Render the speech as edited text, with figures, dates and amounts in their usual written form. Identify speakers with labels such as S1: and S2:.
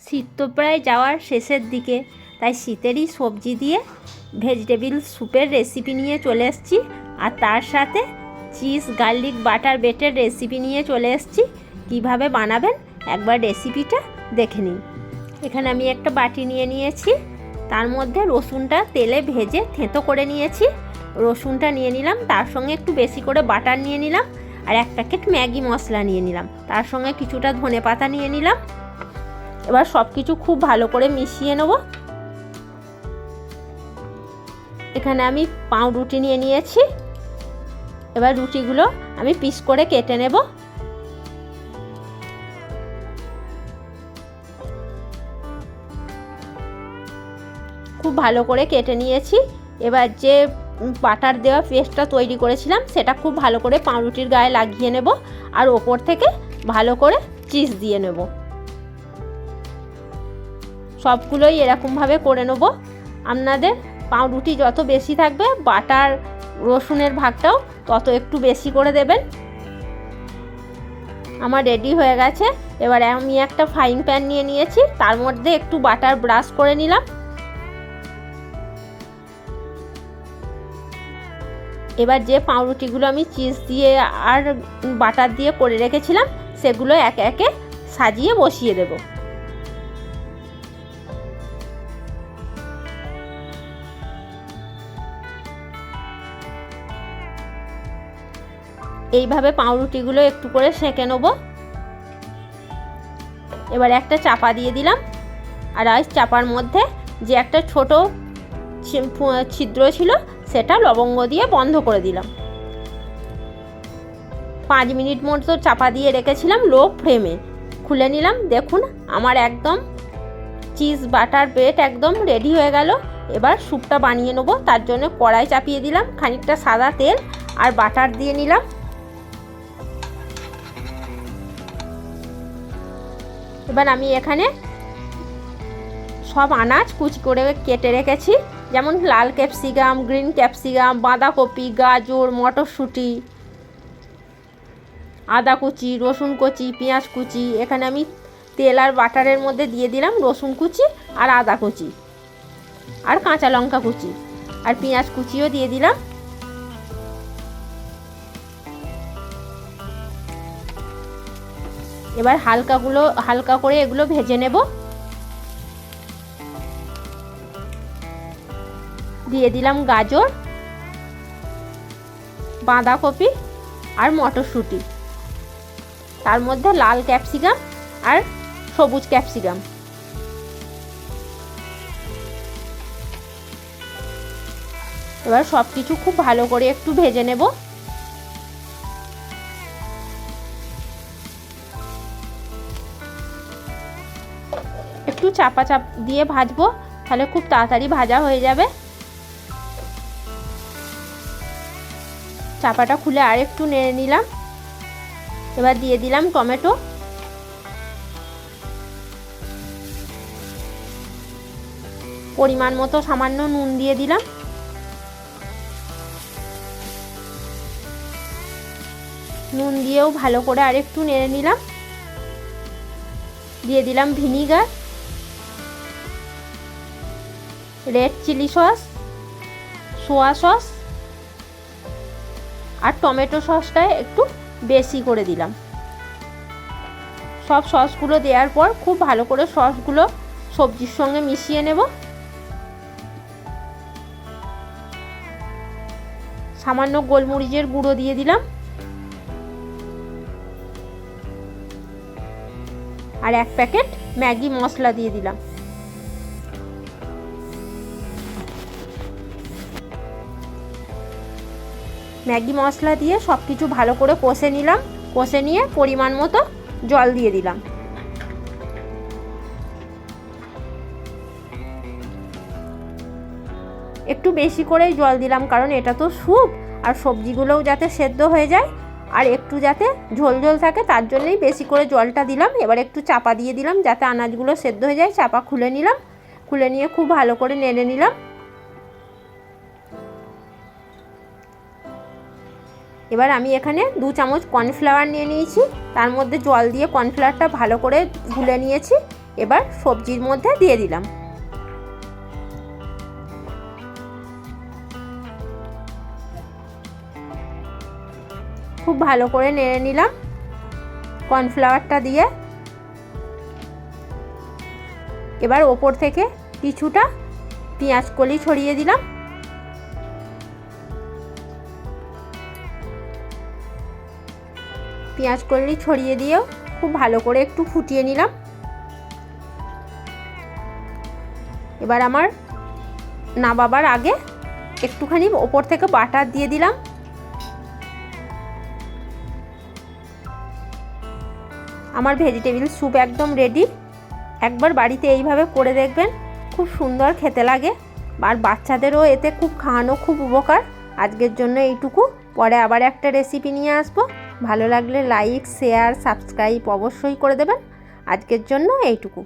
S1: শীত তো প্রায় যাওয়ার শেষের দিকে, তাই শীতেরই সবজি দিয়ে ভেজিটেবিল স্যুপের রেসিপি নিয়ে চলে এসেছি। আর তার সাথে চিজ গার্লিক বাটার বেটের রেসিপি নিয়ে চলে এসেছি। কীভাবে বানাবেন একবার রেসিপিটা দেখে নিন। এখানে আমি একটা বাটি নিয়ে নিয়েছি, তার মধ্যে রসুনটা তেলে ভেজে থেঁতো করে নিয়েছি। রসুনটা নিয়ে নিলাম, তার সঙ্গে একটু বেশি করে বাটার নিয়ে নিলাম, আর 1 প্যাকেট ম্যাগি মশলা নিয়ে নিলাম, তার সঙ্গে কিছুটা ধনেপাতা নিয়ে নিলাম। এবার সব কিছু খুব ভালো করে মিশিয়ে নেব। এখানে আমি পাউরুটি নিয়ে নিয়েছি। এবার রুটিগুলো আমি পিস করে কেটে নেব। খুব ভালো করে কেটে নিয়েছি। এবার যে বাটার দেওয়া পেস্টটা তৈরি করেছিলাম সেটা খুব ভালো করে পাউরুটির গায়ে লাগিয়ে নেব, আর ওপর থেকে ভালো করে চিজ দিয়ে নেব। সবগুলোই এরকমভাবে করে নেব। আপনাদের পাউরুটি যত বেশি থাকবে বাটার রসুনের ভাগটাও তত একটু বেশি করে দেবেন। আমার রেডি হয়ে গেছে। এবার আমি একটা ফ্রাইং প্যান নিয়ে নিয়েছি, তার মধ্যে একটু বাটার ব্রাশ করে নিলাম। এবার যে পাউরুটিগুলো আমি চিজ দিয়ে আর বাটার দিয়ে করে রেখেছিলাম সেগুলো একে একে সাজিয়ে বসিয়ে দেব। এইভাবে পাউরুটিগুলো একটু করে সেঁকে নেব। এবার একটা চাপা দিয়ে দিলাম, আর এই চাপার মধ্যে যে একটা ছোট ছিদ্র ছিল সেটা লবঙ্গ দিয়ে বন্ধ করে দিলাম। 5 মিনিট মতো চাপা দিয়ে রেখেছিলাম লো ফ্লেমে। খুলে নিলাম, দেখুন আমার একদম চিজ বাটার ব্রেড একদম রেডি হয়ে গেল। এবার স্যুপটা বানিয়ে নেব। তার জন্য কড়াই চাপিয়ে দিলাম, খানিকটা সাদা তেল আর বাটার দিয়ে নিলাম। এবার আমি এখানে সব আনাজ কুচি করে কেটে রেখেছি, যেমন লাল ক্যাপসিকাম, গ্রিন ক্যাপসিকাম, বাঁধাকপি, গাজর, মটরশুঁটি, আদা কুচি, রসুন কুচি, পেঁয়াজ কুচি। এখানে আমি তেল আর বাটারের মধ্যে দিয়ে দিলাম রসুন কুচি আর আদা কুচি আর কাঁচা লঙ্কা কুচি আর পেঁয়াজ কুচিও দিয়ে দিলাম। এবার হালকা করে এগুলো ভেজে নেব। দিয়ে দিলাম গাজর, বাঁধাকপি আর মটরশুঁটি, তার মধ্যে লাল ক্যাপসিকাম আর সবুজ ক্যাপসিকাম। এবার সব কিছু খুব ভালো করে একটু ভেজে নেব। একটু চাপা দিয়ে ভাজবো, তাহলে খুব তাড়াতাড়ি ভাজা হয়ে যাবে। চাপাটা খুলে আর একটু নেড়ে নিলাম। এবার দিয়ে দিলাম টমেটো, পরিমাণ মতো সামান্য নুন দিয়ে দিলাম। নুন দিয়েও ভালো করে আর একটু নেড়ে নিলাম। দিয়ে দিলাম vinegar, red chilli sauce, soya sauce আর টমেটো সসটা একটু বেশি করে দিলাম। সব সসগুলো দেওয়ার পর খুব ভালো করে সসগুলো সবজির সঙ্গে মিশিয়ে নেব। সামান্য গোলমরিচের গুঁড়ো দিয়ে দিলাম, আর 1 প্যাকেট ম্যাগি মশলা দিয়ে দিলাম। ম্যাগি মশলা দিয়ে সব কিছু ভালো করে কষে নিলাম। কষে নিয়ে পরিমাণ মতো জল দিয়ে দিলাম। একটু বেশি করেই জল দিলাম, কারণ এটা তো স্যুপ, আর সবজিগুলোও যাতে সেদ্ধ হয়ে যায় আর একটু যাতে ঝোল ঝোল থাকে, তার জন্যই বেশি করে জলটা দিলাম। এবার একটু চাপা দিয়ে দিলাম যাতে আনাজগুলো সেদ্ধ হয়ে যায়। চাপা খুলে নিলাম, খুলে নিয়ে খুব ভালো করে নেড়ে নিলাম। এবার আমি এখানে 2 চামচ কর্নফ্লাওয়ার নিয়ে নিয়েছি, তার মধ্যে জল দিয়ে কর্নফ্লাওয়ারটা ভালো করে গুলে নিয়েছি। এবার সবজির মধ্যে দিয়ে দিলাম। খুব ভালো করে নেড়ে নিলাম কর্নফ্লাওয়ারটা দিয়ে। এবার ওপর থেকে কিছুটা পেঁয়াজ কলি ছড়িয়ে দিলাম। পেঁয়াজ কলি ছড়িয়ে দিয়েও খুব ভালো করে একটু ফুটিয়ে নিলাম। এবার আমার নামাবার আগে একটুখানি ওপর থেকে বাটার দিয়ে দিলাম। আমার ভেজিটেবিল স্যুপ একদম রেডি। একবার বাড়িতে এইভাবে করে দেখবেন, খুব সুন্দর খেতে লাগে, আর বাচ্চাদেরও এতে খুব খাওয়ানো খুব উপকার। আজকের জন্য এইটুকু, পরে আবার একটা রেসিপি নিয়ে আসবো। ভালো লাগলে লাইক, শেয়ার, সাবস্ক্রাইব অবশ্যই করে দেবেন। আজকের জন্য এইটুকু।